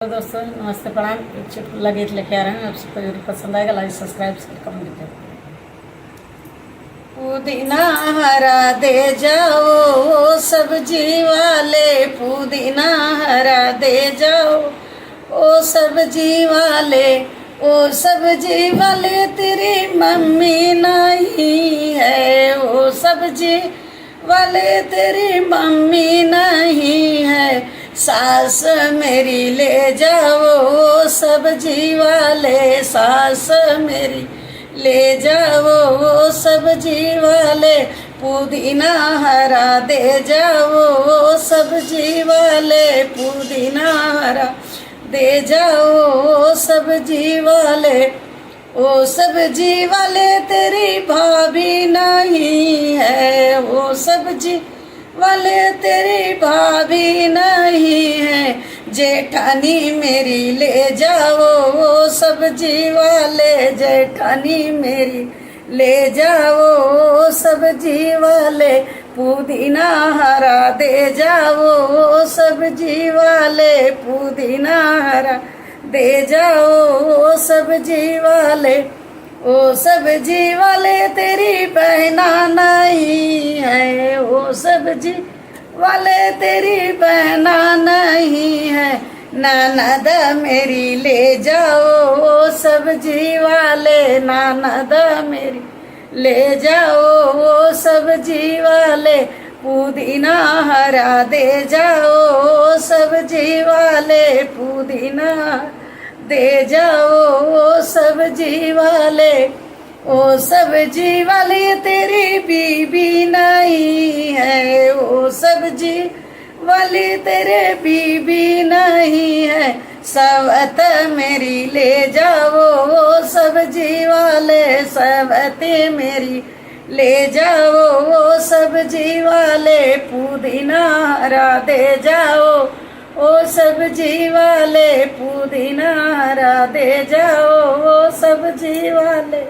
तो दोस्तों नमस्ते प्रणाम। एक चुटकुला गीत लेके आ रहे हैं, आप सबको जरूर पसंद आएगा। लाइक सब्सक्राइब शेयर कमेंट करें। पुदीना हरा दे जाओ सब्जी वाले, पुदीना हरा दे जाओ ओ सब्जी वाले, ओ सब्जी वाले तेरी मम्मी नहीं है, ओ सब्जी वाले तेरी मम्मी नहीं है, सास मेरी ले जाओ सब्जी वाले, सास मेरी ले जाओ सब्जी वाले, पुदीना हरा दे जाओ सब्जी वाले, पुदीना हरा दे जाओ सब्जी वाले, ओ सब्जी वाले तेरी भाभी नहीं है, ओ सब्जी वाले तेरी भाभी नहीं है, जेठानी मेरी ले जाओ वो सब्जी वाले, जेठानी मेरी ले जाओ वो सब्जी वाले, पुदीना हरा दे जाओ वो सब्जी वाले, पुदीना हरा दे जाओ वो सब्जी वाले, ओ सब्जी वाले तेरी बहना नहीं है, ओ सब्जी वाले तेरी बहना नहीं है, ननद मेरी ले जाओ ओ सब्जी वाले, ननद मेरी ले जाओ ओ सब्जी वाले, पुदीना हरा दे जाओ ओ सब्जी वाले, पुदीना दे जाओ ओ सब्जी वाले, ओ सब्जी वाले तेरी बीबी नहीं है, ओ सब्जी वाली तेरे बीबी नहीं है, सवत मेरी ले जाओ ओ सब्जी वाले, सवत मेरी ले जाओ ओ सब्जी वाले, पुदीना हरा दे जाओ ओ सब्जी वाले, पुदीना हरा दे जाओ ओ सब्जी वाले।